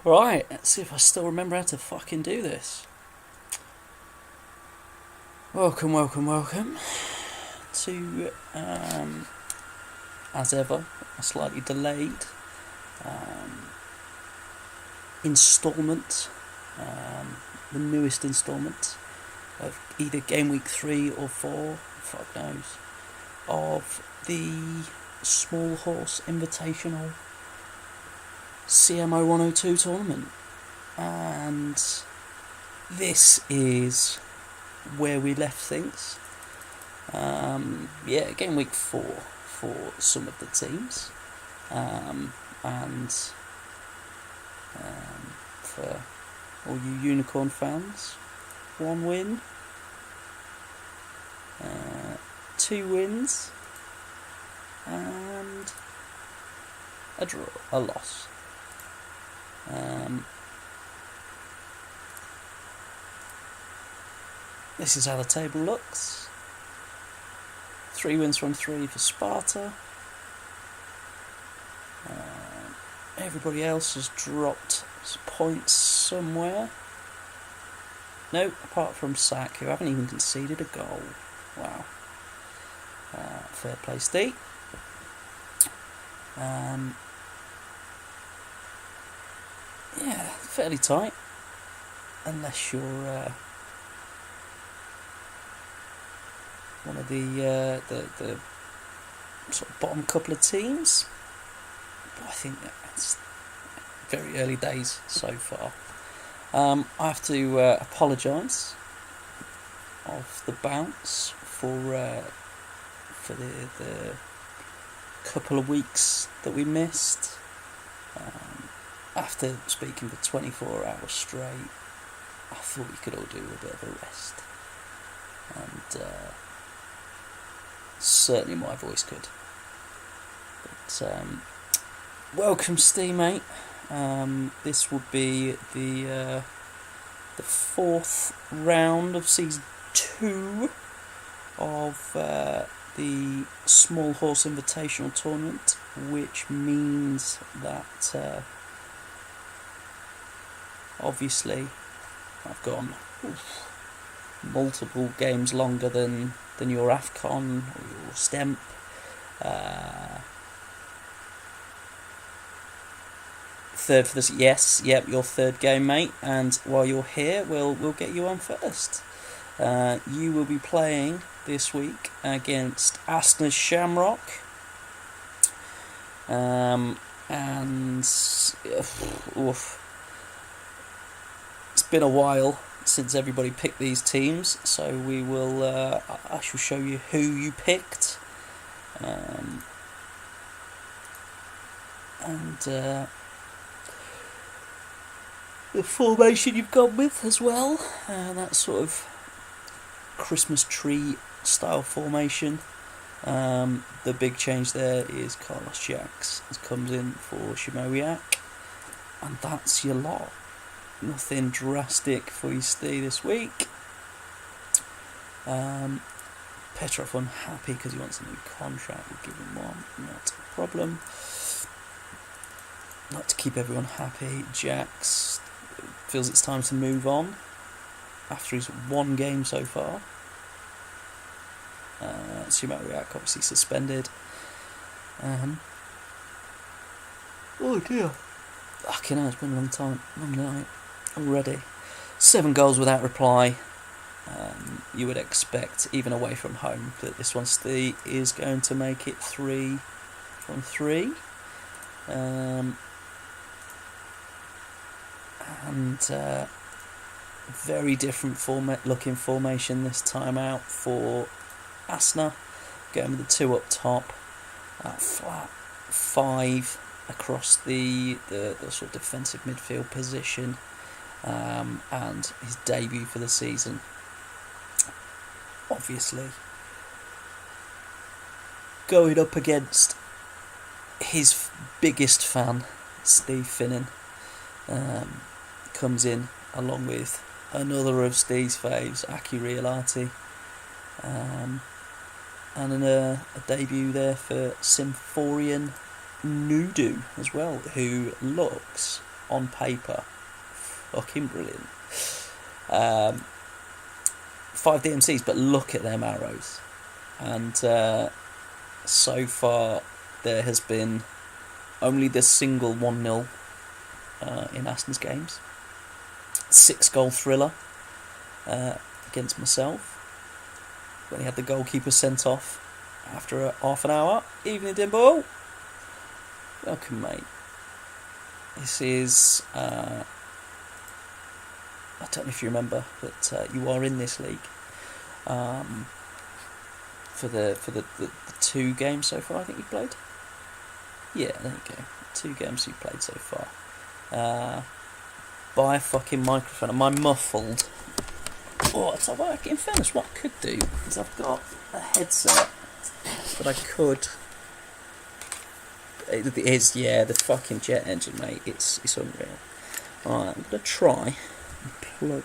Right, let's see if I still remember how to fucking do this. Welcome to, as ever, a slightly delayed um, instalment, the newest instalment of either Game Week 3 or 4, fuck knows, of the Small Horse Invitational CMO 102 tournament. And this is where we left things. Game week 4 for some of the teams, and for all you unicorn fans, 1 win, 2 wins, and a draw, a loss. This is how the table looks. 3 wins from 3 for Sparta. Everybody else has dropped points somewhere. No, apart from Sack, who haven't even conceded a goal. Wow. Fair play, Steve. Fairly tight. Unless you're one of the sort of bottom couple of teams. But I think that's very early days so far. I have to apologise of the bounce for the couple of weeks that we missed. After speaking for 24 hours straight, I thought we could all do a bit of a rest. And certainly my voice could. But welcome, Steve, mate. This will be the 4th round of season 2 of the Small Horse Invitational Tournament, which means that obviously I've gone multiple games longer than your AFCON or your STEMP. Third for this, your third game, mate. And while you're here, we'll get you on first. You will be playing this week against Asna's Shamrock. It's been a while since everybody picked these teams, so we will. I shall show you who you picked, and the formation you've gone with as well. That sort of Christmas tree style formation. The big change there is Carlos Jacks comes in for Shimowiak, and that's your lot. Nothing drastic for you, Steve, this week. Petrov unhappy because he wants a new contract. We'll give him one, not a problem. Like to keep everyone happy. Jax feels it's time to move on after his 1 game so far. Sumawiak obviously suspended. Oh dear. Fucking hell, it's been a long night already. 7 goals without reply. You would expect, even away from home, that this one is going to make it 3 from 3. Very different looking formation this time out for Asna, going with the 2 up top, flat 5 across the sort of defensive midfield position, and his debut for the season. Obviously, going up against his biggest fan, Steve Finnan, comes in along with another of Steve's faves, Aki Riolati, and a debut there for Symphorian Nudu as well, who looks on paper, fucking brilliant. 5 DMCs, but look at them arrows. And so far, there has been only the single 1-0 in Aston's games. 6-goal thriller against myself when he had the goalkeeper sent off after half an hour. Evening, Dimbo. Welcome, mate. This is I don't know if you remember, but you are in this league for the 2 games so far. I think you played. Yeah, there you go. 2 games you played so far. Buy a fucking microphone. Am I muffled? Oh, so in fairness, what I could do is I've got a headset that I could. It is, yeah, the fucking jet engine, mate. It's unreal. Alright, I'm gonna try and plug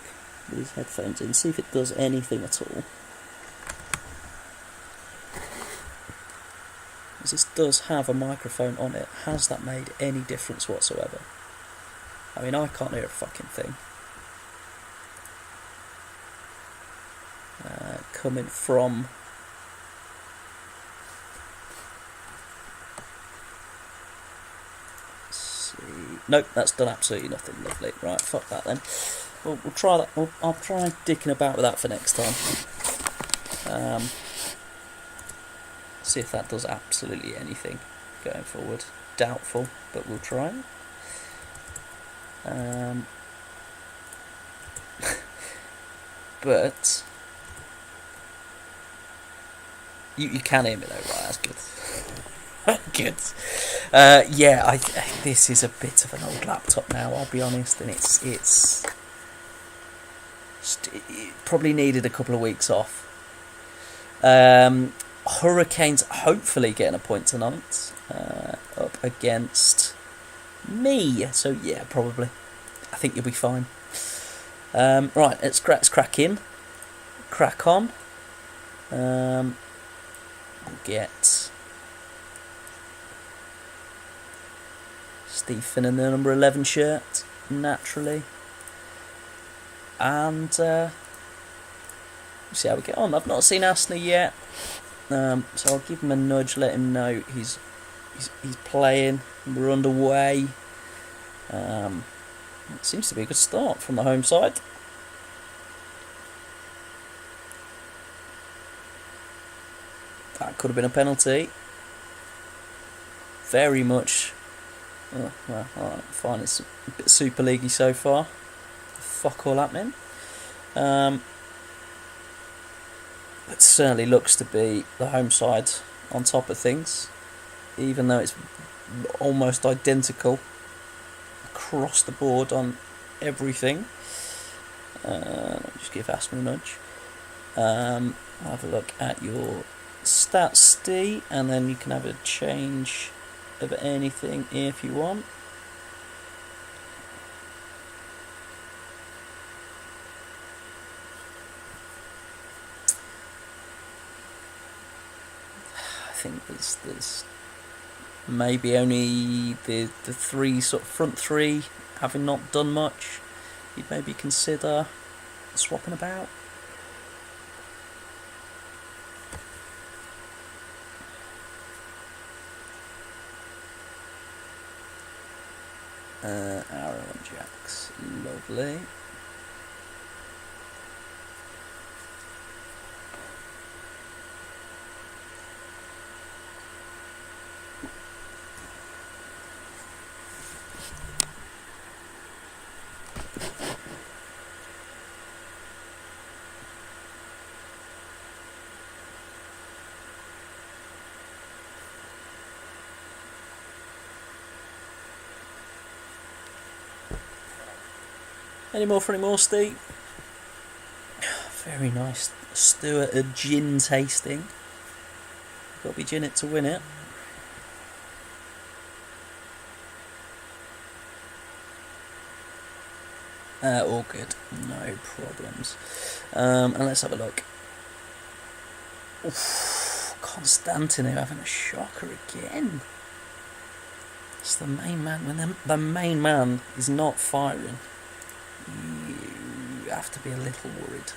these headphones in, see if it does anything at all. As this does have a microphone on it, has that made any difference whatsoever? I mean, I can't hear a fucking thing. Coming from nope, that's done absolutely nothing. Lovely. Right, fuck that then. We'll try that. I'll try dicking about with that for next time. See if that does absolutely anything going forward. Doubtful, but we'll try. But you can hear me though, right? That's good. Good. Yeah, this is a bit of an old laptop now, I'll be honest, and it probably needed a couple of weeks off. Hurricanes hopefully getting a point tonight up against me, so yeah, probably. I think you'll be fine. Right, let's crack on. We'll get Stephen in the number 11 shirt, naturally. And see how we get on. I've not seen Asner yet, so I'll give him a nudge, let him know he's playing. We're underway. It seems to be a good start from the home side. That could have been a penalty. Very much. Oh, well, alright, fine. It's a bit Super League-y so far. Fuck all happening. It certainly looks to be the home side on top of things, even though it's almost identical across the board on everything. Let me just give Aston a nudge. Have a look at your stats, Steve, and then you can have a change of anything if you want. I think there's maybe only the 3 sort of front 3 having not done much. You'd maybe consider swapping about. Arrow and Jacks, lovely. Any more for any more, Steve? Very nice. Stuart, a gin tasting. Got to be gin it to win it. All good. No problems. And let's have a look. Oof, Constantino having a shocker again. It's the main man. When the main man is not firing, you have to be a little worried.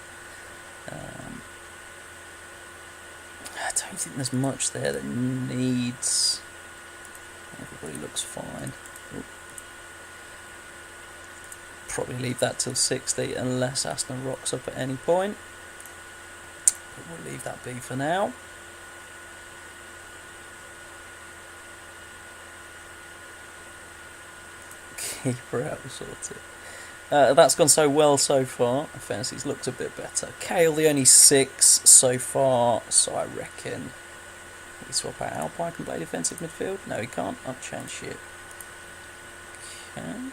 I don't think there's much there that needs. Everybody looks fine. Ooh. Probably leave that till 60 unless Aston rocks up at any point. But we'll leave that be for now. Keeper out sorted. That's gone so well so far. Fantasy's looked a bit better. Kale, the only 6 so far, so I reckon he swap out Alpine, can play defensive midfield. No, he can't. I'll change shit. Okay.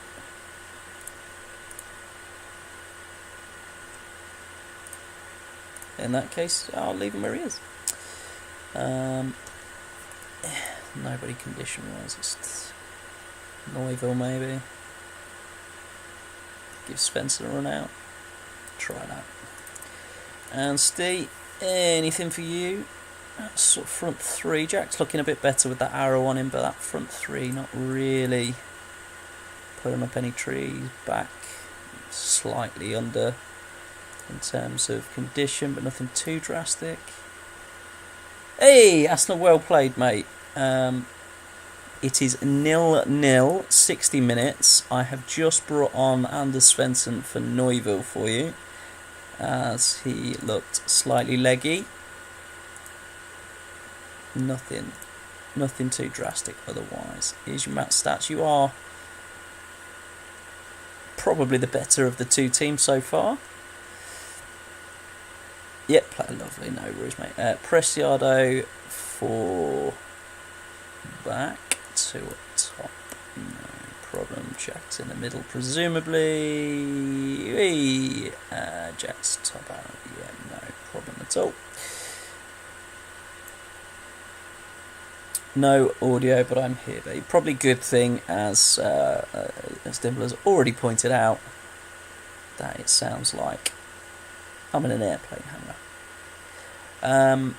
In that case, I'll leave him where he is. Nobody condition-wise. It's Neuville maybe. Give Spencer a run out. Try that. And Steve, anything for you? That's sort of front 3. Jack's looking a bit better with that arrow on him, but that front 3 not really putting up any trees. Back slightly under in terms of condition, but nothing too drastic. Hey, Arsenal, well played, mate. It is 0-0, 60 minutes. I have just brought on Anders Svensson for Neuville for you, as he looked slightly leggy. Nothing too drastic otherwise. Here's your match stats. You are probably the better of the two teams so far. Yep, play lovely, no worries, mate. Preciado for back. 2 up top, no problem. Jack's in the middle, presumably. Jack's top out, yeah, no problem at all. No audio, but I'm here, babe. Probably good thing, as Dimble has already pointed out, that it sounds like I'm in an airplane hangar.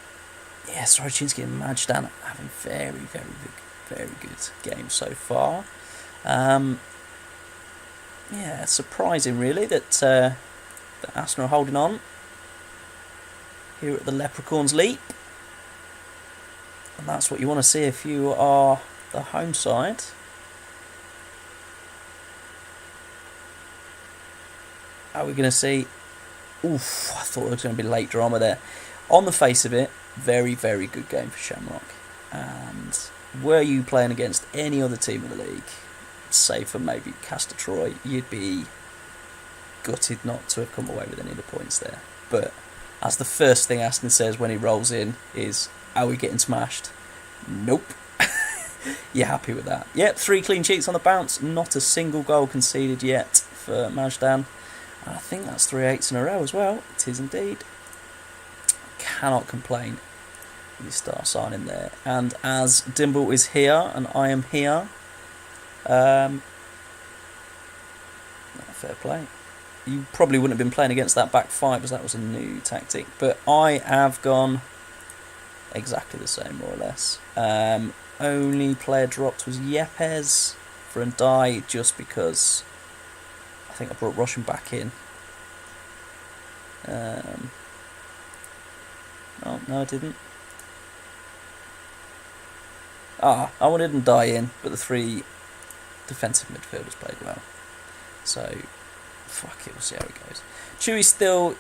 Yeah, Soroczynski and Majdan having very good games so far. Yeah, surprising really that Arsenal are holding on here at the Leprechauns Leap. And that's what you want to see if you are the home side. Are we going to see? Oof, I thought it was going to be late drama there. On the face of it, very good game for Shamrock. And were you playing against any other team in the league, save for maybe Castor Troy, you'd be gutted not to have come away with any of the points there. But as the first thing Aston says when he rolls in is, are we getting smashed? Nope. You're happy with that? Yep, 3 clean sheets on the bounce. Not a single goal conceded yet for Majdan. I think that's 3 8s in a row as well. It is indeed. Cannot complain. You start signing there. And as Dimble is here and I am here, fair play. You probably wouldn't have been playing against that back 5 as that was a new tactic. But I have gone exactly the same, more or less. Only player dropped was Yepes for Ndai, just because I think I brought Russian back in. Oh, no I didn't. I wanted Ndai in, but the 3 defensive midfielders played well. So, fuck it, we'll see how it goes. Chewy's still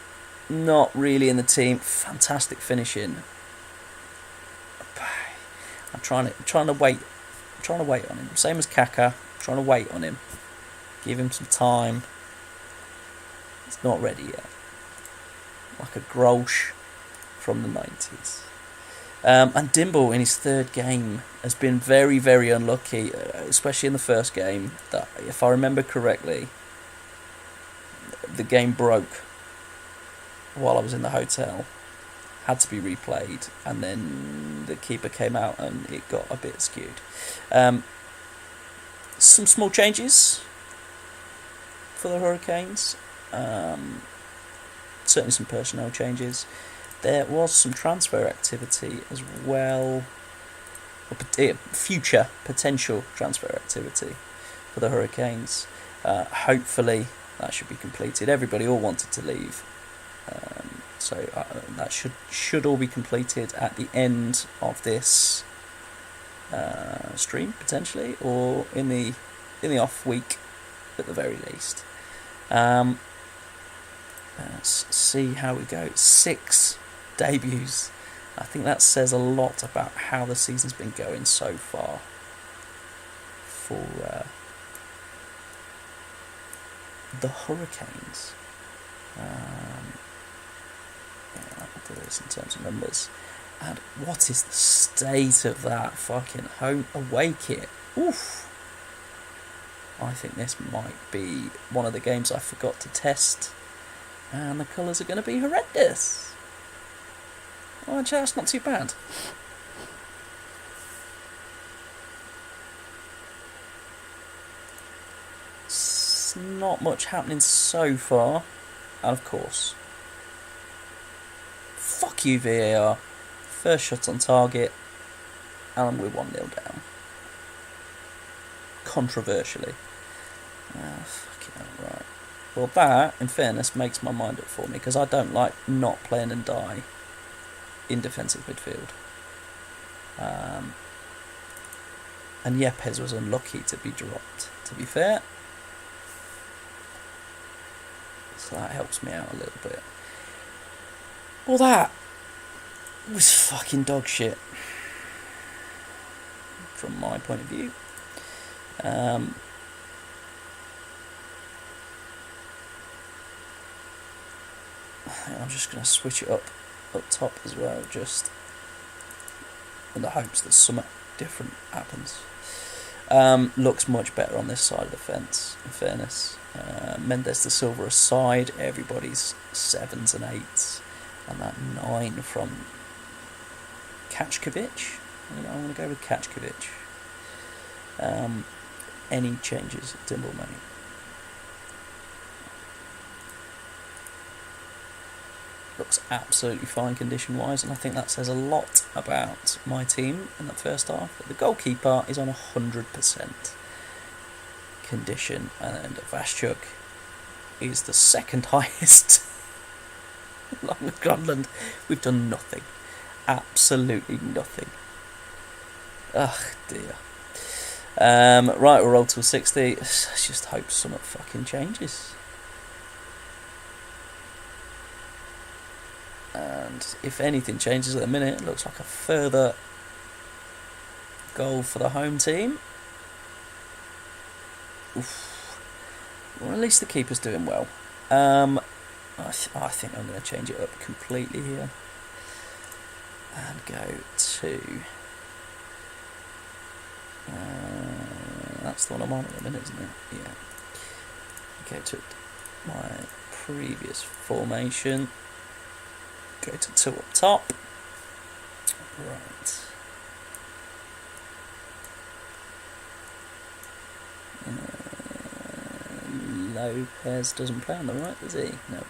not really in the team. Fantastic finishing. I'm trying to wait on him. Same as Kaka. Trying to wait on him. Give him some time. He's not ready yet. Like a Grolsch from the 90s. And Dimble in his 3rd game has been very unlucky, especially in the first game. That, if I remember correctly, the game broke while I was in the hotel. Had to be replayed, and then the keeper came out and it got a bit skewed. Some small changes for the Hurricanes. Certainly some personnel changes. There was some transfer activity as well. future potential transfer activity for the Hurricanes. Hopefully that should be completed. Everybody all wanted to leave, so that should all be completed at the end of this stream potentially, or in the off week at the very least. Let's see how we go. 6 debuts. I think that says a lot about how the season's been going so far for the Hurricanes. I'll do this in terms of numbers. And what is the state of that fucking home away kit? Oof. I think this might be one of the games I forgot to test, and the colours are going to be horrendous. Oh, actually, that's not too bad. It's not much happening so far. And of course, fuck you VAR. First shot on target, and we're 1-0 down. Controversially. Fucking hell, right. Well, that, in fairness, makes my mind up for me, because I don't like not playing and die in defensive midfield. And Yepes was unlucky to be dropped, to be fair. So that helps me out a little bit. Well, that was fucking dog shit, from my point of view. I'm just going to switch it up top as well, just in the hopes that something different happens. Looks much better on this side of the fence, in fairness. Mendes de Silva aside, everybody's 7s and 8s, and that 9 from Kachkovic. I'm going to go with Kachkovic. Any changes at Dimble, mate? Looks absolutely fine condition-wise, and I think that says a lot about my team in that first half. The goalkeeper is on 100% condition, and Vaschuk is the second highest along with Grönlund. We've done nothing. Absolutely nothing. Ugh, dear. Right, we'll roll till 60. Let's just hope something fucking changes. And if anything changes at the minute, it looks like a further goal for the home team. Oof. Well, at least the keeper's doing well. I think I'm going to change it up completely here. And go to... that's the one I'm on at the minute, isn't it? Yeah. Go to my previous formation. Go to 2 up top. Right. Lopez doesn't play on the right, does he? No.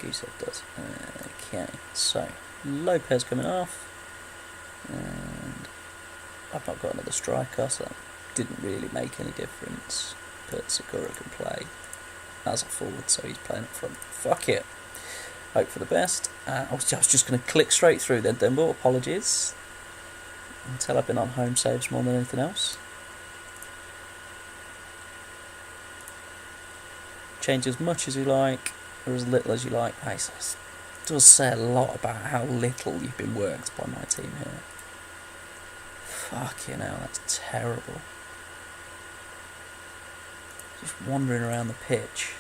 Gusev does. Okay, so Lopez coming off. And I've not got another striker, so that didn't really make any difference. But Segura can play as a forward, so he's playing up front. Fuck it. Hope for the best. I was just going to click straight through then, Dimble. Apologies. Until I've been on home saves more than anything else. Change as much as you like, or as little as you like. It does say a lot about how little you've been worked by my team here. Fucking hell, that's terrible. Just wandering around the pitch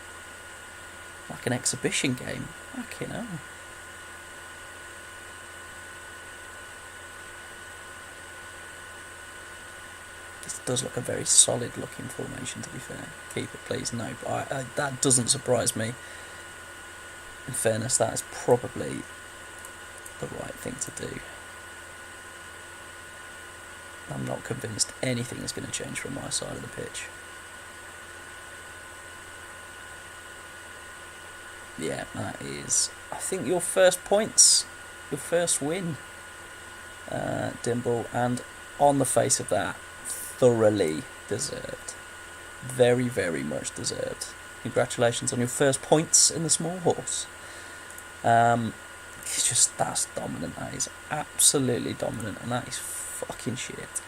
like an exhibition game. Fucking hell. This does look a very solid looking formation, to be fair. Keep it, please. No, but that doesn't surprise me. In fairness, that is probably the right thing to do. I'm not convinced anything is going to change from my side of the pitch. Yeah, that is, I think, your first points, your first win, Dimble, and on the face of that, thoroughly deserved. Very, very much deserved. Congratulations on your first points in the small horse. It's just, that's dominant. That is absolutely dominant, and that is fucking shit.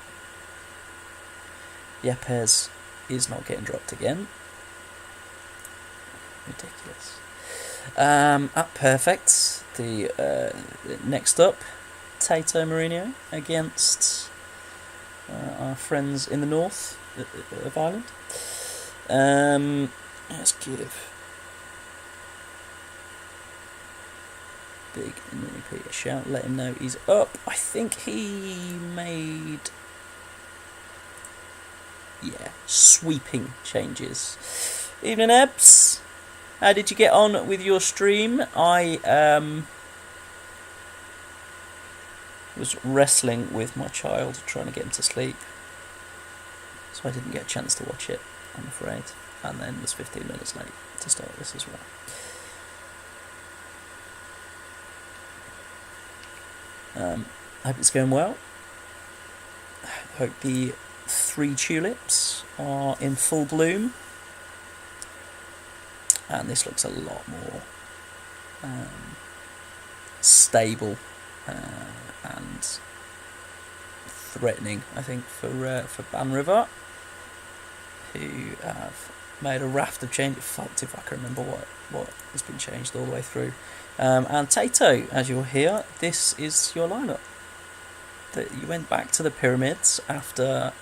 Yepes is not getting dropped again. Ridiculous. At perfect, the next up, Tato Mourinho against our friends in the north of Ireland. Let's give Big Mini Pete a shout, let him know he's up. I think he made, sweeping changes. Evening, Ebbs. How did you get on with your stream? I was wrestling with my child, trying to get him to sleep, so I didn't get a chance to watch it, I'm afraid, and then was 15 minutes late to start this as well. I hope it's going well. I hope the 3 tulips are in full bloom, and this looks a lot more stable and threatening, I think, for Ban River, who have made a raft of change. Fucked if I can remember what has been changed all the way through. And Tato, as you'll hear, this is your lineup. That you went back to the pyramids after.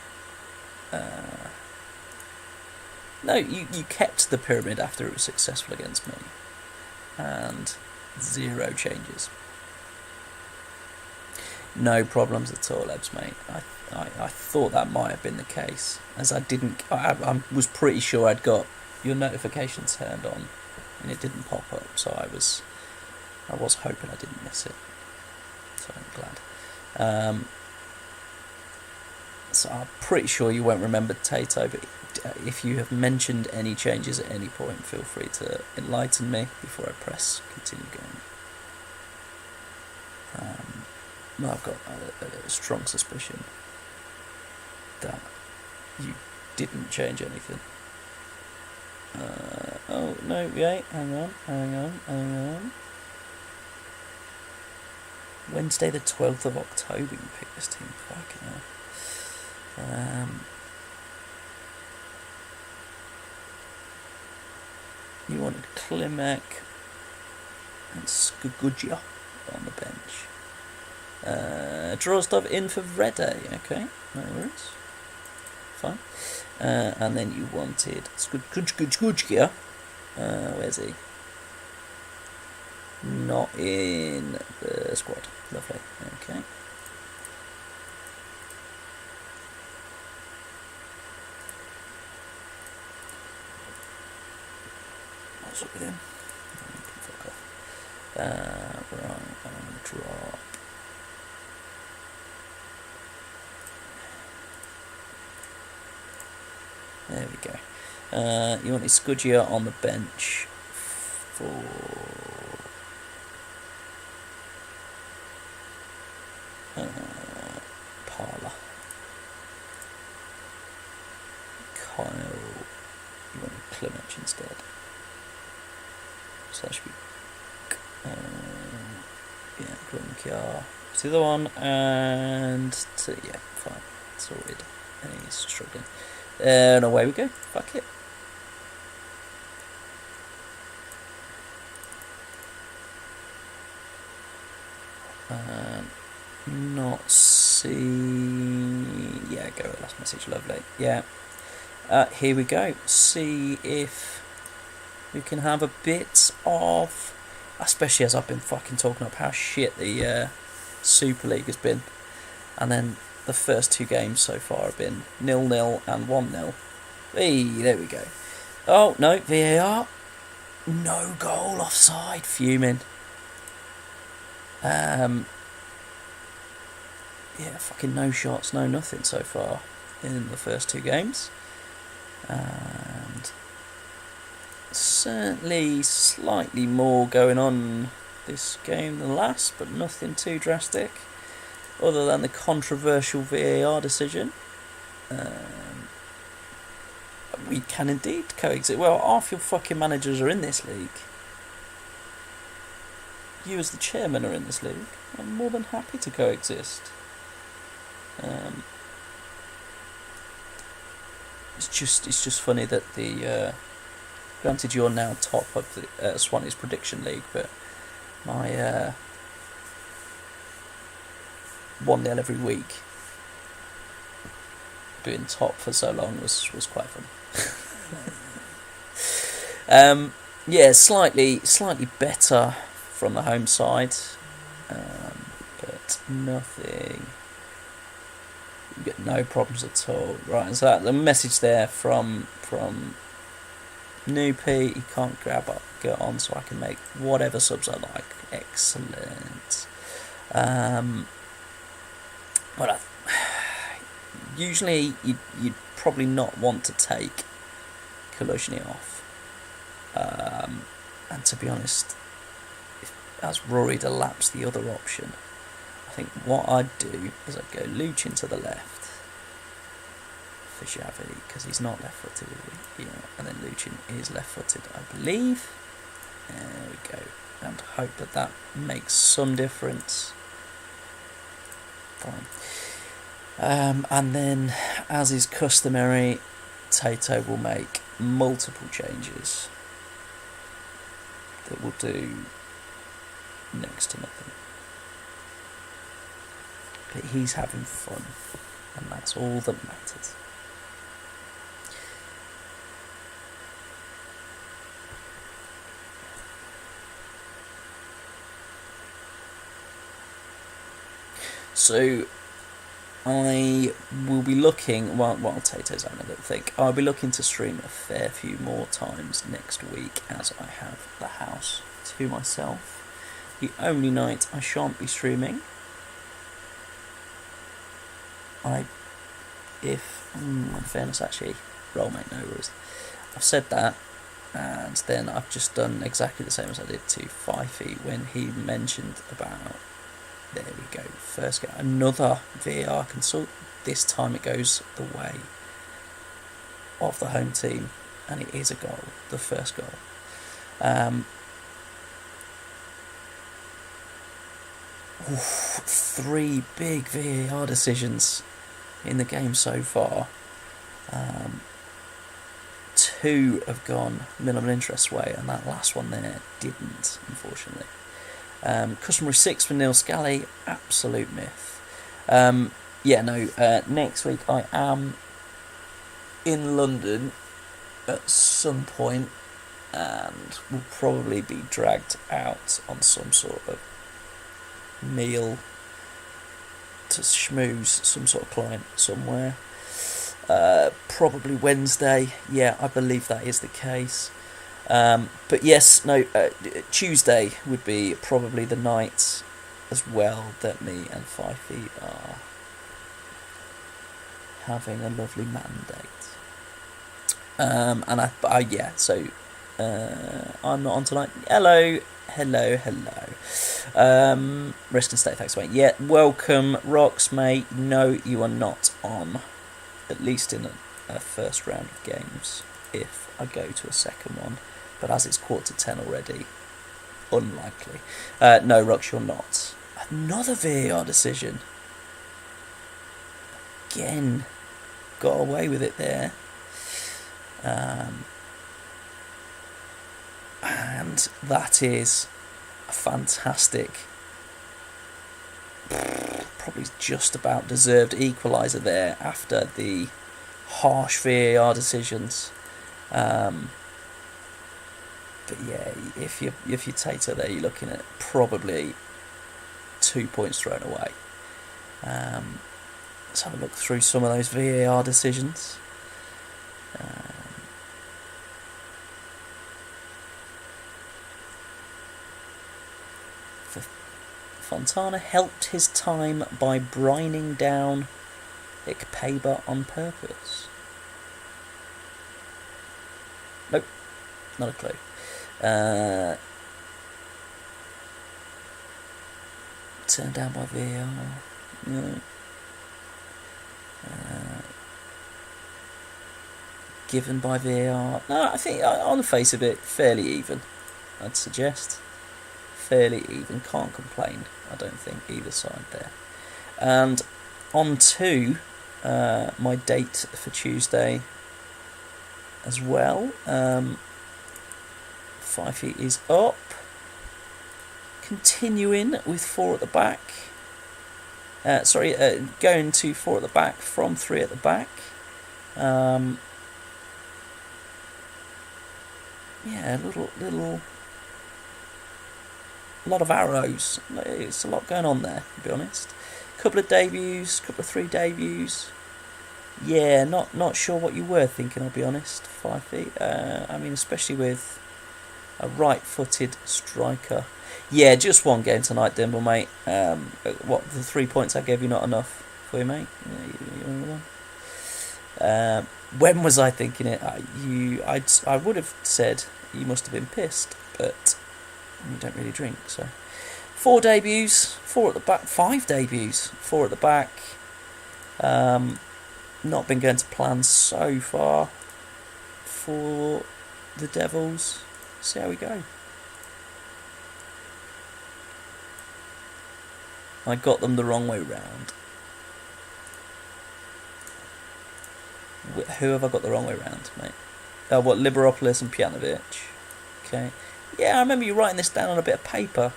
No, you kept the pyramid after it was successful against me, and 0 changes. No problems at all, Ebbs, mate. I thought that might have been the case, as I was pretty sure I'd got your notifications turned on, and it didn't pop up, so I was hoping I didn't miss it. So I'm glad. So I'm pretty sure you won't remember Tato, but if you have mentioned any changes at any point, feel free to enlighten me before I press continue going. Well, I've got a strong suspicion that you didn't change anything. Oh, no, wait, hang on. Wednesday the 12th of October you picked this team, fucking hell. You wanted Klimek and Skugugia on the bench. Drozdov in for Rede, okay, no worries, fine. And then you wanted Skugugia, where's he? Not in the squad, lovely, okay. What's up with him? Fuck off. Right, drop. There we go. You wanted Skugia on the bench for Parla. Kyle, you wanted Klimek instead. So that should be Grunkiar. It's the other one, and fine, sorted. And he's struggling. And away we go. Fuck it. Not see. Yeah, go with last message. Lovely. Yeah. Here we go. See if we can have a bit of. Especially as I've been fucking talking up how shit the Super League has been, and then the first 2 games so far have been 0-0 and 1-0. Hey, there we go. Oh no, VAR, no goal, offside, fuming. Fucking no shots, no nothing so far in the first 2 games, and certainly slightly more going on this game than last, but nothing too drastic. other than the controversial VAR decision, we can indeed coexist. Well, half your fucking managers are in this league. You as the chairman are in this league. I'm more than happy to coexist. It's just funny that the granted you're now top of the Swansea prediction league, but my 1-0 every week being top for so long was quite fun. Yeah, slightly better from the home side, but nothing. You get no problems at all. Right, and so that the message there from Noopy, he can't get on, so I can make whatever subs I like. Excellent. Well, usually you'd probably not want to take Kaluzhny off. And to be honest, as Rory to lapse the other option, I think what I'd do is I'd go Luchin to the left for Xavi, because he's not left-footed, yeah, and then Luchin is left-footed, I believe. There we go. And hope that makes some difference. Fine. And then, as is customary, Tato will make multiple changes that will do next to nothing. But he's having fun, and that's all that matters. So I will be looking, while Tato's having a little think, I'll be looking to stream a fair few more times next week, as I have the house to myself. The only night I shan't be streaming, in fairness actually, roll mate, no worries. I've said that, and then I've just done exactly the same as I did to Fifey when he mentioned about, there we go, first game, another VAR consult. This time it goes the way of the home team, and it is a goal, the first goal. 3 big VAR decisions in the game so far. 2 have gone minimal interest way, and that last one there didn't, unfortunately. Customary 6 for Neil Scally, absolute myth. Next week I am in London at some point, and will probably be dragged out on some sort of meal to schmooze some sort of client somewhere. Probably Wednesday. Yeah, I believe that is the case. But yes, Tuesday would be probably the night as well that me and Fifey are having a lovely mandate. I'm not on tonight. Hello. Rest in state, thanks mate. Yeah, welcome Rox mate. No, you are not on, at least in a first round of games, if I go to a second one. But as it's 9:45 already, unlikely. No, Rox, you're not. Another VAR decision. Again, got away with it there. And that is a fantastic, probably just about deserved equaliser there after the harsh VAR decisions. But yeah, if you Tato there, you're looking at probably 2 points thrown away. Let's have a look through some of those VAR decisions. Fontana helped his time by brining down Ikpeba on purpose. Nope, not a clue. Turned down by VAR. No. Given by VAR. No, I think on the face of it, fairly even. I'd suggest fairly even. Can't complain. I don't think either side there. And on to my date for Tuesday as well. 5 feet is up. Continuing with 4 at the back. Going to 4 at the back from 3 at the back. Yeah, a lot of arrows. It's a lot going on there, to be honest. Couple of 3 debuts. Yeah, not sure what you were thinking, I'll be honest. 5 feet. I mean, especially with a right-footed striker. Yeah, just one game tonight, Dimble, mate. The 3 points I gave you not enough for you, mate? When was I thinking it? I would have said you must have been pissed, but you don't really drink, so. 4 debuts, 4 at the back, 5 debuts, 4 at the back. Not been going to plan so far for the Devils. See how we go. I got them the wrong way round. Who have I got the wrong way round, mate? Oh, what, Liberopoulos and Pjanovic? Okay. Yeah, I remember you writing this down on a bit of paper,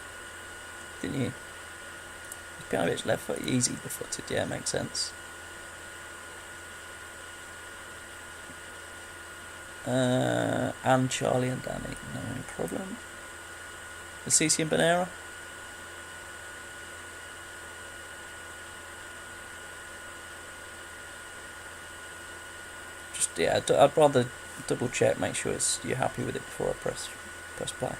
didn't you? Pjanovic left foot, easy footed, yeah, makes sense. And Charlie and Danny, no problem. Assisi and Banera? Yeah, I'd rather double check, make sure you're happy with it before I press play.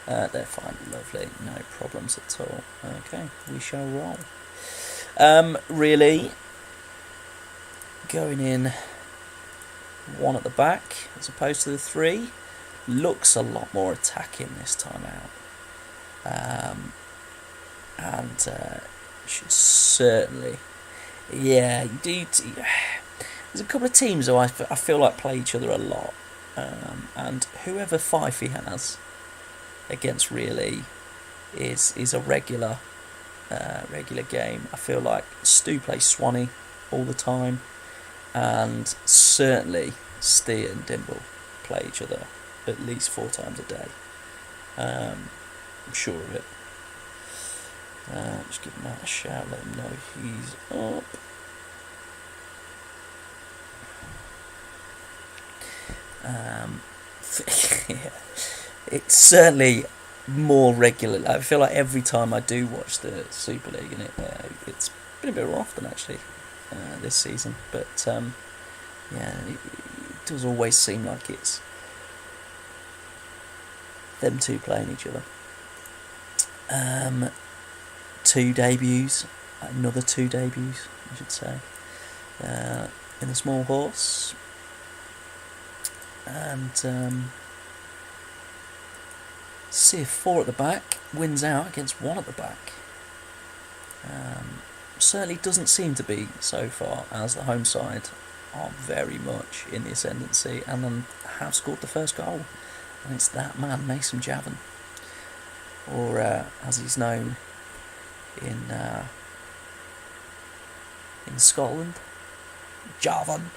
They're fine, lovely, no problems at all. Okay, we shall roll. Really, going in 1 at the back as opposed to the 3, looks a lot more attacking this time out. And should certainly, yeah, indeed. There's a couple of teams who I feel like play each other a lot, and whoever Fifey has against Really is a regular game. I feel like Stu plays Swanee all the time, and certainly Steve and Dimble play each other at least 4 times a day. I'm sure of it. Just give him a shout, let him know he's up. Yeah, it's certainly more regular. I feel like every time I do watch the Super League, and it's been a bit more often actually this season. But yeah, it does always seem like it's them two playing each other. 2 debuts, another 2 debuts, I should say, in the small horse. And see if 4 at the back wins out against 1 at the back. Certainly doesn't seem to be so far, as the home side are very much in the ascendancy and then have scored the first goal. And it's that man, Mason Javan, or as he's known in Scotland, Javan.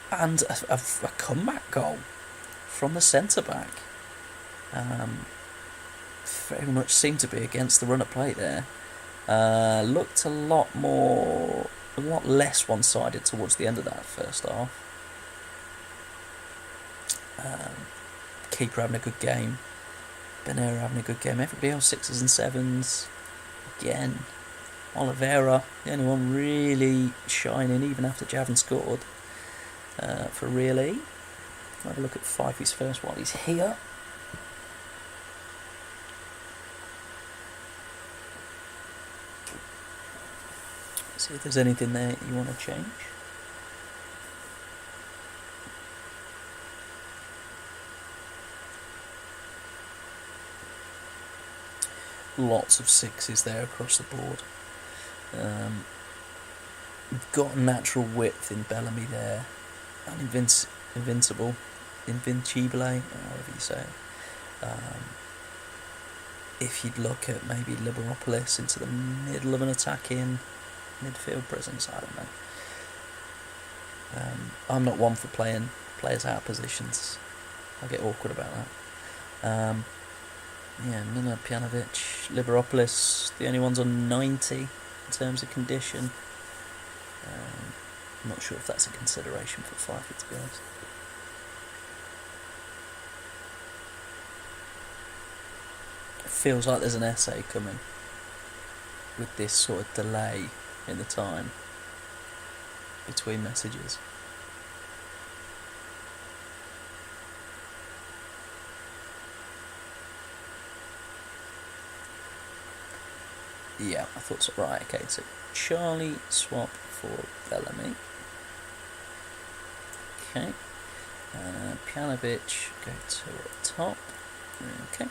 And a comeback goal from the centre-back. Very much seemed to be against the run of play there. Looked a lot less one-sided towards the end of that first half. Keeper having a good game. Banera having a good game. Everybody else 6s and 7s. Again, Oliveira, the only one really shining even after Javan scored. For Really. I'll have a look at Fifey's first while he's here. See if there's anything there you want to change. Lots of 6s there across the board. We've got natural width in Bellamy there, and invincible, however you say it. If you'd look at maybe Liberopolis into the middle of an attacking midfield presence, I don't know. I'm not one for playing players out of positions. I get awkward about that. Miller, Pjanovic, Liberopolis, the only ones on 90 in terms of condition. I'm not sure if that's a consideration for Fife, to be honest. It feels like there's an essay coming with this sort of delay in the time between messages. Yeah, I thought so. Right, okay, so Charlie swap for Bellamy. Okay. Pjanovic go to the top. Okay.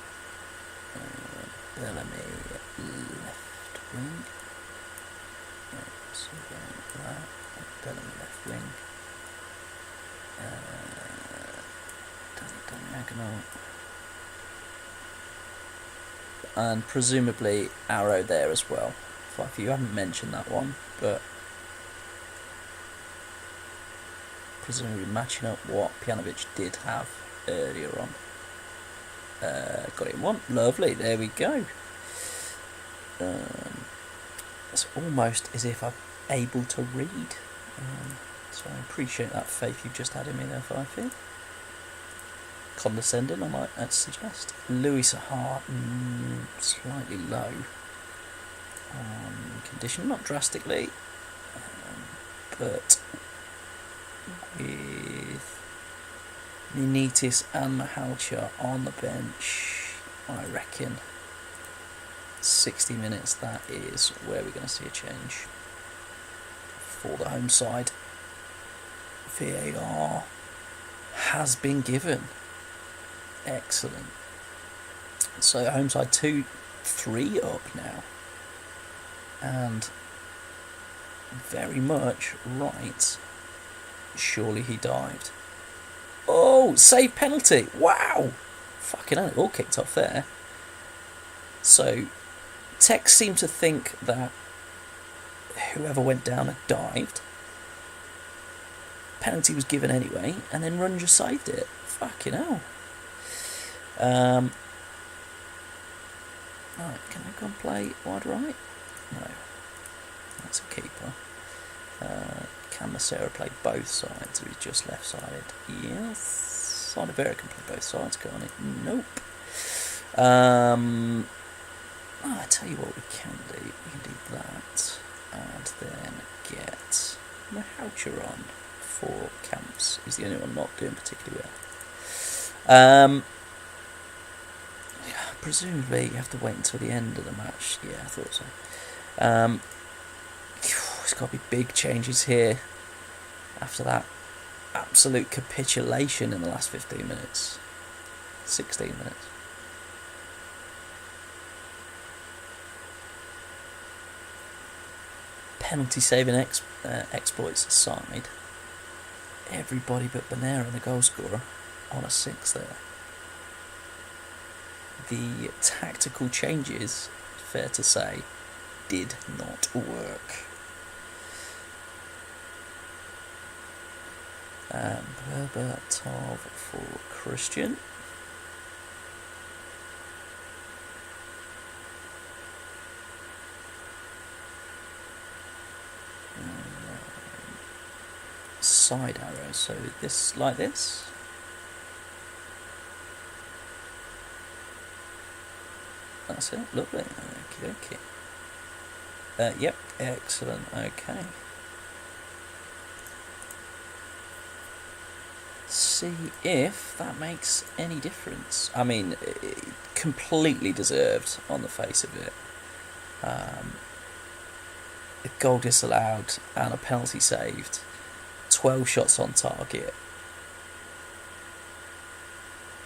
Bellamy left wing. So that. Bellamy left wing. Diagonal. And presumably Arrow there as well. If you haven't mentioned that one, but presumably matching up what Pjanovic did have earlier on. Got it in one. Lovely, there we go. It's almost as if I'm able to read. So I appreciate that faith you've just had in me there, Fifey. Condescending, I might suggest. Louis Sahar, slightly low on condition, not drastically, but with Ninitis and Mahalcha on the bench, I reckon 60 minutes, that is where we're going to see a change for the home side. VAR has been given. Excellent. So home side 2-3 up now, and very much right. Surely he dived. Oh, save penalty! Wow, fucking hell, it all kicked off there. So Tech seemed to think that whoever went down had dived. Penalty was given anyway, and then Run just saved it. Fucking hell. Right, can I go and play wide right? No. That's a keeper. Can Macera play both sides, or he's just left-sided? Yes. Oliveira can play both sides, can't he? Nope. I tell you what we can do. We can do that, and then get Mahalcha on for Camps. He's the only one not doing particularly well. Presumably you have to wait until the end of the match. Yeah, I thought so. There's got to be big changes here after that absolute capitulation in the last 15 minutes. 16 minutes. Penalty saving exploits aside, everybody but Bonera, the goal scorer, on a 6 there. The tactical changes, fair to say, did not work. Berbatov for Christian. Side arrow, so this like this. That's it, lovely. Okay. Yep, excellent. Okay. See if that makes any difference. I mean, completely deserved on the face of it. A goal disallowed and a penalty saved. 12 shots on target.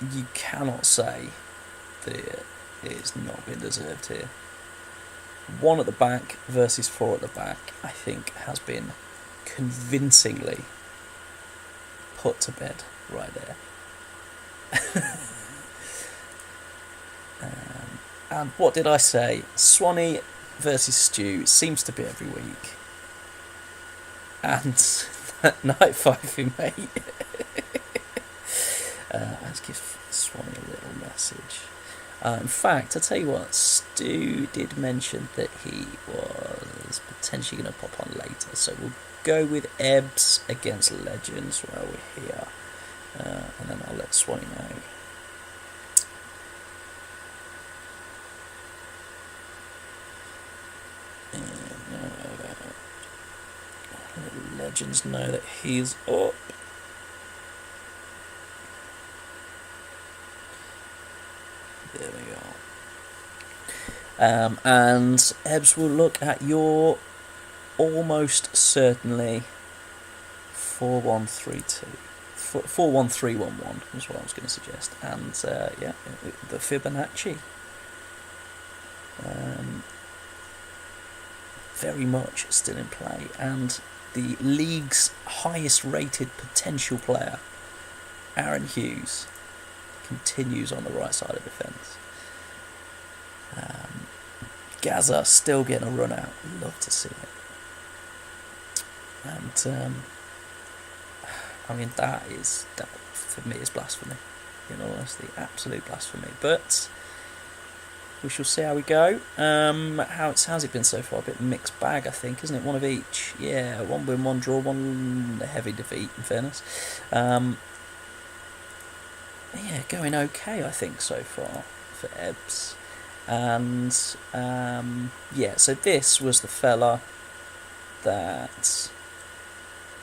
You cannot say that it has not been deserved here. 1 at the back versus 4 at the back, I think, has been convincingly put to bed right there. And what did I say? Swanee versus Stew seems to be every week. And night fiving, mate. Let's give Swanee a little message. In fact, I'll tell you what, Stu did mention that he was potentially going to pop on later, so we'll go with Ebbs against Legends while we're here, and then I'll let Swanee know. Let Legends know that he's up. There we go. And Ebbs will look at your almost certainly 4-1-3-2. 4-1-3-1-1 is what I was going to suggest. And the Fibonacci. Very much still in play. And the league's highest rated potential player, Aaron Hughes, continues on the right side of defence. Gaza still getting a run out. Love to see it. And I mean, that for me is blasphemy. In all honesty, absolute blasphemy. But we shall see how we go. How's it been so far? A bit mixed bag, I think, isn't it? One of each. Yeah, 1 win, 1 draw, 1 heavy defeat. In fairness. Yeah, going okay, I think, so far for Ebbs. And so this was the fella that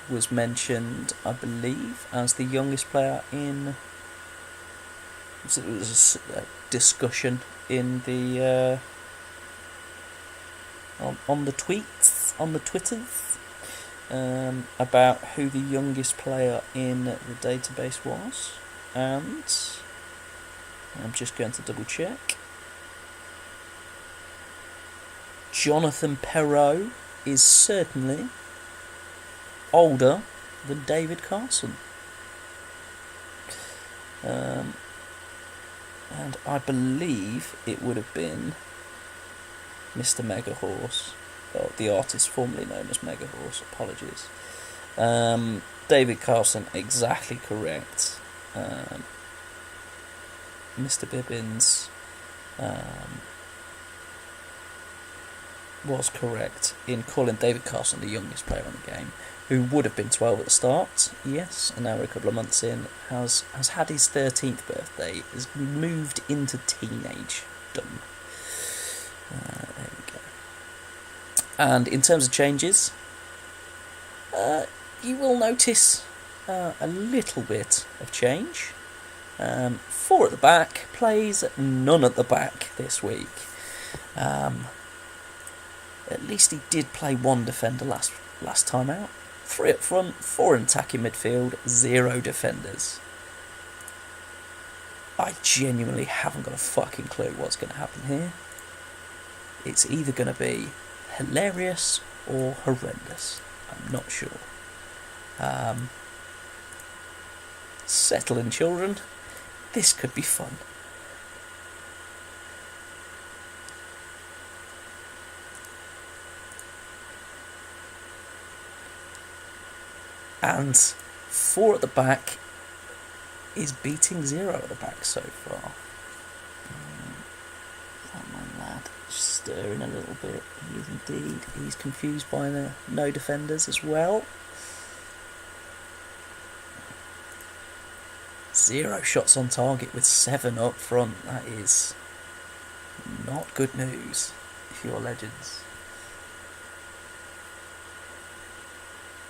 was mentioned, I believe, as the youngest player in. It was a discussion in the on the tweets, on the Twitters, about who the youngest player in the database was. And I'm just going to double check. Jonathan Perreault is certainly older than David Carson. And I believe it would have been Mr. Megahorse, or the artist formerly known as Megahorse, apologies. David Carson, exactly correct. Mr. Bibbins was correct in calling David Carson the youngest player on the game, who would have been 12 at the start, yes, and now we're a couple of months in, has had his 13th birthday, has moved into teenage-dom. There we go. And in terms of changes, you will notice a little bit of change. 4 at the back plays none at the back this week. At least he did play 1 defender last time out. 3 up front, 4 in attacking midfield, 0 defenders. I genuinely haven't got a fucking clue what's going to happen here. It's either going to be hilarious or horrendous. I'm not sure. Settle in, children. This could be fun. And 4 at the back is beating 0 at the back so far. That man lad stirring a little bit. He is indeed. He's confused by the no defenders as well. 0 shots on target with 7 up front. That is not good news if you're Legends.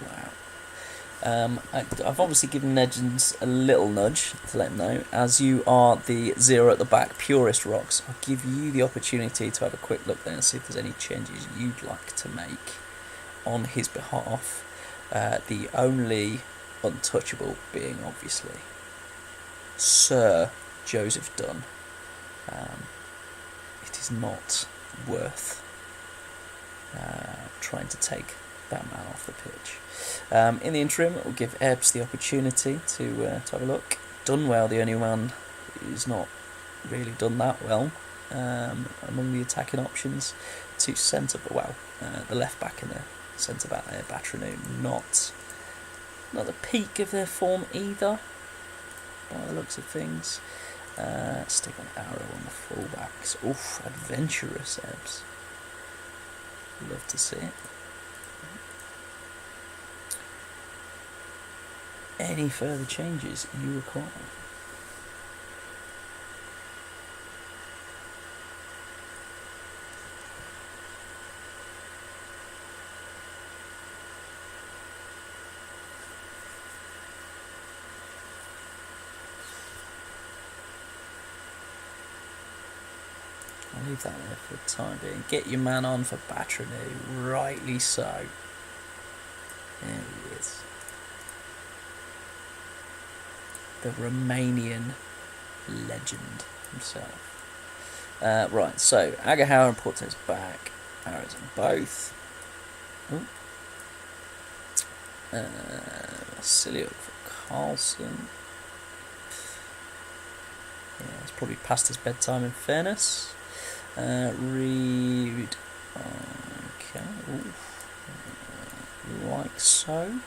Wow. I've obviously given Legends a little nudge to let them know. As you are the 0 at the back purist rocks, I'll give you the opportunity to have a quick look there and see if there's any changes you'd like to make on his behalf. The only untouchable being obviously Sir Joseph Dunn. It is not worth trying to take that man off the pitch. In the interim, we'll give Ebbs the opportunity to have a look. Done well, the only man who's not really done that well among the attacking options. To centre, the left back and the centre back there, Batranu, not the peak of their form either, by the looks of things. Stick an arrow on the fullbacks. Oof, adventurous Ebbs. Love to see it. Any further changes you require? I'll leave that there for the time being. Get your man on for Batranu, rightly so. There he is. The Romanian legend himself. Right, so Aguihara and Portes back. Arrows on both. Vasilio for Carlson. Yeah, it's probably past his bedtime in fairness. Reed. Okay. Like so.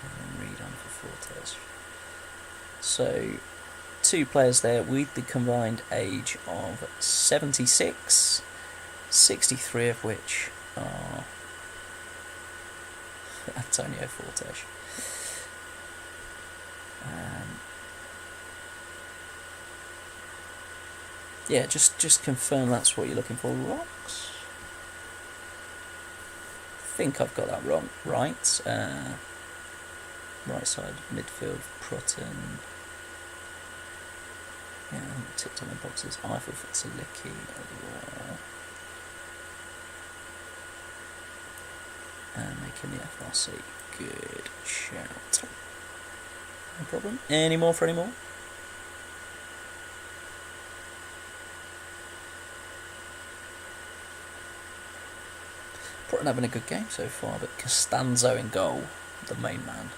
And Reed on for Fortes. So, 2 players there with the combined age of 76, 63 of which are Antonio Fortes. Yeah, just confirm that's what you're looking for. Rocks? I think I've got that wrong. Right. Right side midfield, Prutton. Yeah, I haven't ticked on the boxes. Eiffel for Talicki as well. And making the FRC. Good shout. No problem. Any more for any more? Prutton having a good game so far, but Costanzo in goal, the main man.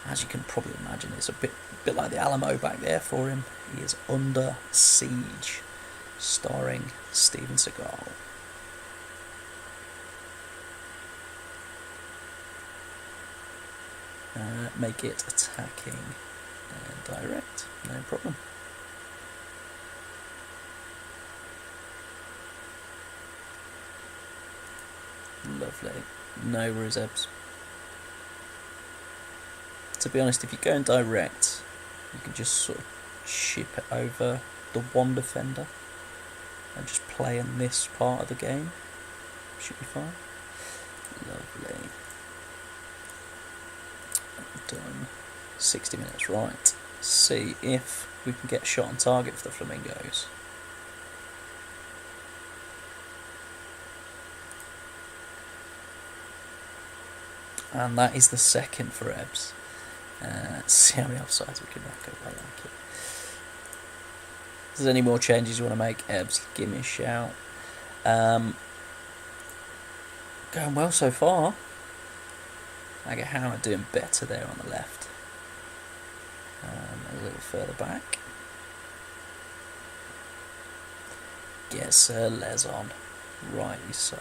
As you can probably imagine, it's a bit like the Alamo back there for him. He is under siege, starring Steven Seagal. Make it attacking and direct, no problem. Lovely. No worries, Ebbs. To be honest, if you're going direct, you can just sort of ship it over the one defender and just play in this part of the game. Should be fine. Lovely. Done. 60 minutes, right. See if we can get a shot on target for the Flamingos. And that is the second for Ebbs. See how many offsides we can rack up. I like it. If there's any more changes you want to make, Ebbs, give me a shout. Going well so far. Aguihara doing better there on the left. A little further back. Get Sir Les on. Rightly so.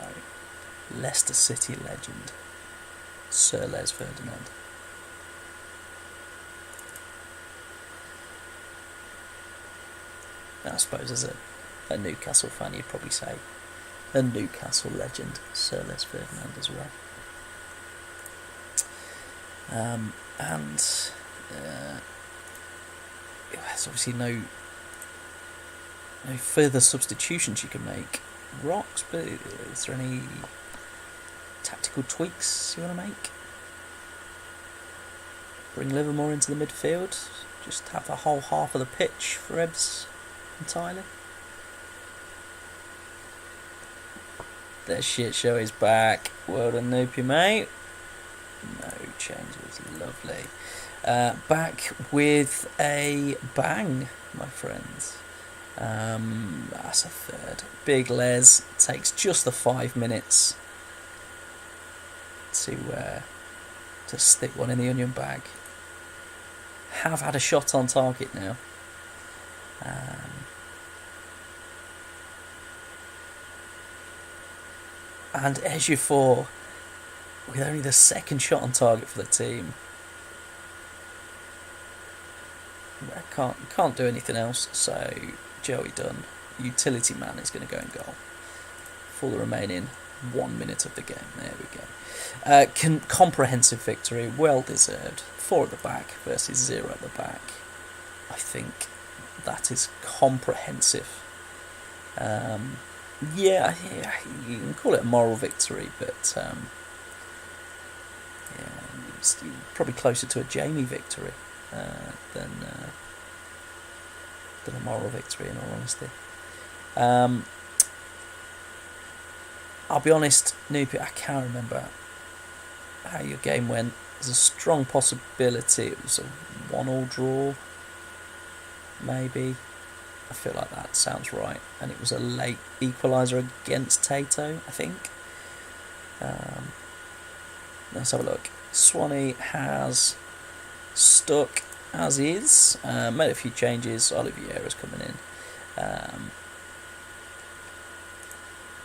Leicester City legend. Sir Les Ferdinand. I suppose as a Newcastle fan you'd probably say a Newcastle legend, Sir Les Ferdinand as well. There's obviously no further substitutions you can make. Rocks, but is there any tactical tweaks you want to make? Bring Livermore into the midfield, just have the whole half of the pitch for Ebbs entirely. Their shit show is back. Well done, Noopy, mate. No changes, lovely. Back with a bang, my friends. That's a third. Big Les takes just the 5 minutes to stick one in the onion bag. Have had a shot on target now. And Ejiofor, with only the second shot on target for the team, can't do anything else. So Joey Dunn, utility man, is going to go in goal for the remaining 1 minute of the game. There we go. Comprehensive victory, well deserved. 4 at the back versus 0 at the back. I think that is comprehensive. Yeah, you can call it a moral victory, but it's probably closer to a Jamie victory than a moral victory, in all honesty. I'll be honest, Noopy, I can't remember how your game went. There's a strong possibility it was a 1-1 draw, maybe. I feel like that sounds right. And it was a late equaliser against Tato, I think. Let's have a look. Swanee has stuck as is. Made a few changes. Oliveira's coming in.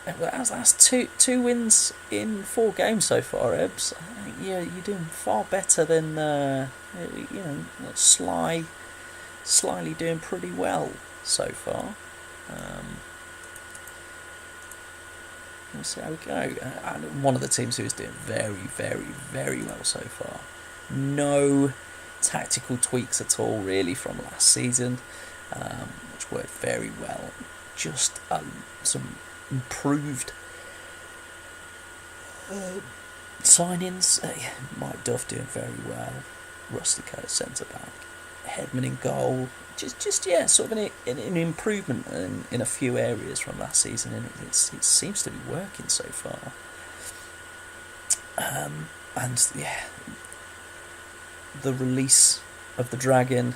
That's two wins in 4 games so far, Ebbs. I think you're doing far better than Slyly doing pretty well so far. We'll see how we go. And one of the teams who is doing very, very, very well so far. No tactical tweaks at all, really, from last season, which worked very well. Just some improved signings. Mike Duff doing very well. Rustico centre back. Hedman in goal. Just sort of an improvement in a few areas from last season, and it seems to be working so far. And yeah, the release of the dragon.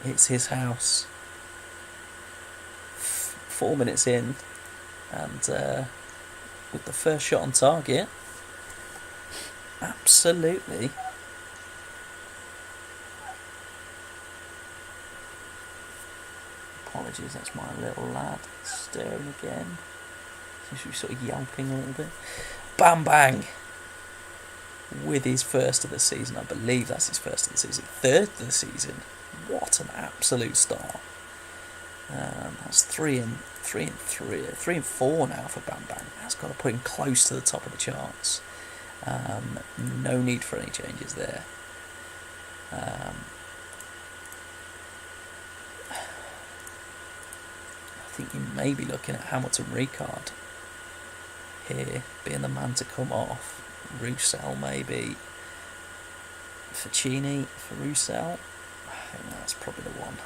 It's his house. 4 minutes in, and with the first shot on target, absolutely. Apologies, that's my little lad staring again. Seems to be sort of yelping a little bit. Bam Bang! With his first of the season, I believe that's his first of the season. 3rd of the season. What an absolute star. That's 3 and 4 now for Bam Bang. That's got to put him close to the top of the charts. No need for any changes there. I think you may be looking at Hamilton Ricard here being the man to come off. Roussel maybe. Ficini for Roussel. I think that's probably the one.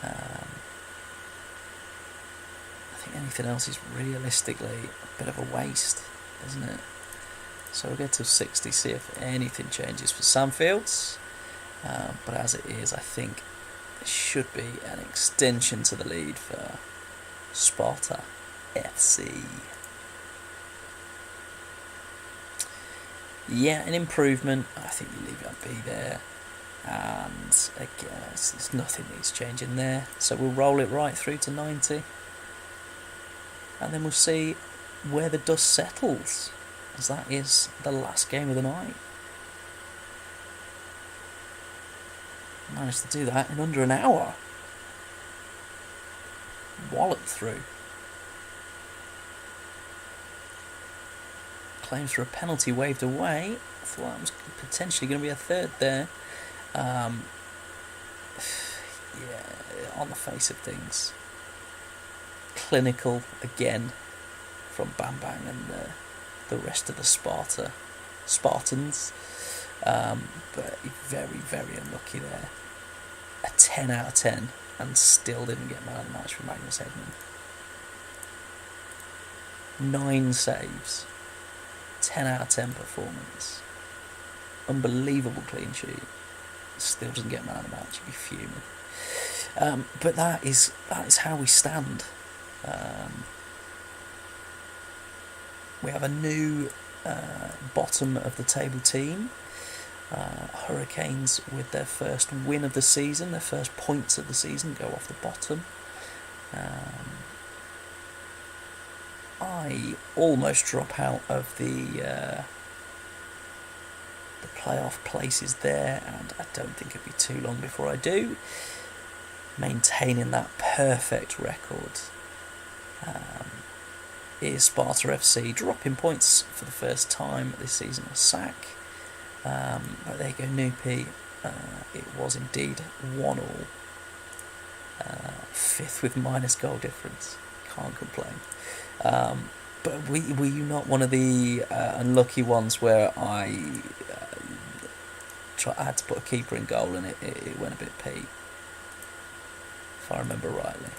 I think anything else is realistically a bit of a waste, isn't it? So we'll get to 60, see if anything changes for Sandfields. But as it is, I think it should be an extension to the lead for Sparta FC. Yeah, an improvement. I think you leave it at B there. And again, there's nothing needs changing there. So we'll roll it right through to 90. And then we'll see where the dust settles, as that is the last game of the night. Managed to do that in under an hour. Walloped through. Claims for a penalty waved away. I thought that was potentially going to be a third there. Yeah, on the face of things, clinical again from Bam Bang and the rest of the Spartans, but very, very unlucky there. A 10 out of 10 and still didn't get man of the match for Magnus Hedman. 9 saves, 10 out of 10 performance, unbelievable clean sheet. Still doesn't get man of the match. You'd be fuming. But that is how we stand. We have a new bottom of the table team. Hurricanes, with their first win of the season, their first points of the season, go off the bottom. I almost drop out of the playoff places there, and I don't think it'll be too long before I do. Maintaining that perfect record is Sparta FC, dropping points for the first time this season a sack. But there you go, Noopy. It was indeed 1-1. Fifth with minus goal difference. Can't complain. But were you not one of the unlucky ones where I had to put a keeper in goal and it went a bit pee? If I remember rightly.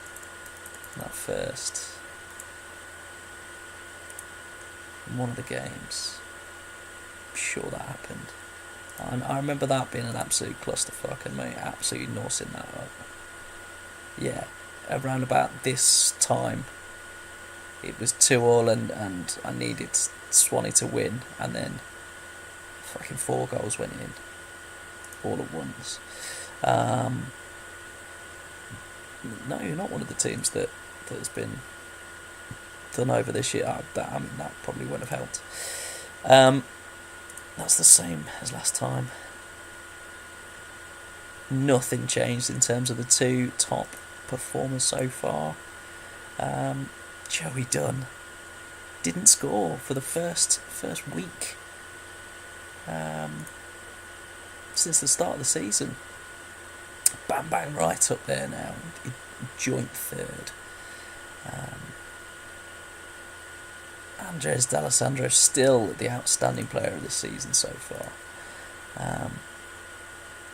That first. In one of the games. I'm sure that happened. And I remember that being an absolute clusterfuck and me absolutely norsing that up. Yeah, around about this time, it was 2-2 and I needed Swanee to win, and then fucking 4 goals went in all at once. No, you're not one of the teams that has been done over this year. That probably wouldn't have helped. That's the same as last time. Nothing changed in terms of the 2 top performers so far. Joey Dunn didn't score for the first week since the start of the season. Bang bang right up there now, joint third. Andres D'Alessandro still the outstanding player of the season so far.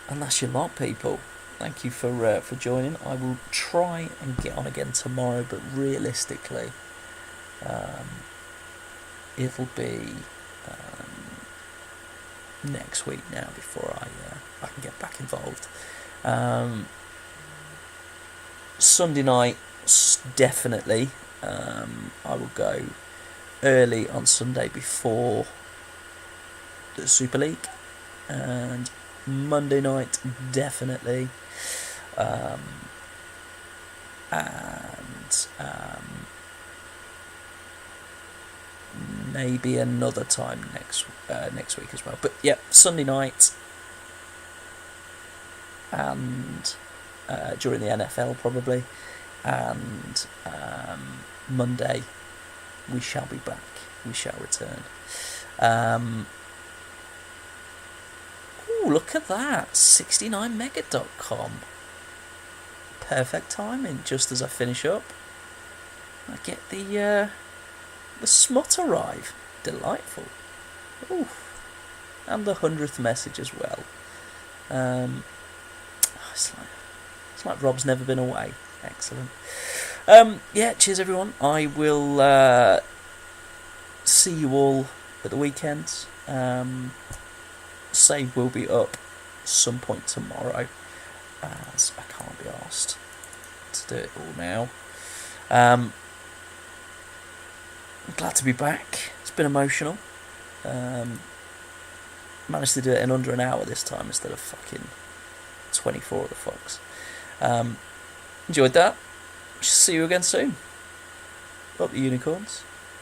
And that's your lot, people. Thank you for joining. I will try and get on again tomorrow, but realistically, it'll be next week now before I can get back involved. Sunday night, definitely. I will go early on Sunday before the Super League, and Monday night definitely, and maybe another time next week as well. But yeah, Sunday night and during the NFL probably, and Monday we shall be back. We shall return. Look at that, 69mega.com. Perfect timing, just as I finish up. I get the smut arrive. Delightful. Ooh. And the 100th message as well. It's like Rob's never been away. Excellent. Yeah, cheers everyone. I will see you all at the weekend. Save will be up some point tomorrow, as I can't be arsed to do it all now. I'm glad to be back. It's been emotional. Managed to do it in under an hour this time instead of fucking 24 of the fucks. Enjoyed that. See you again soon. Up the unicorns.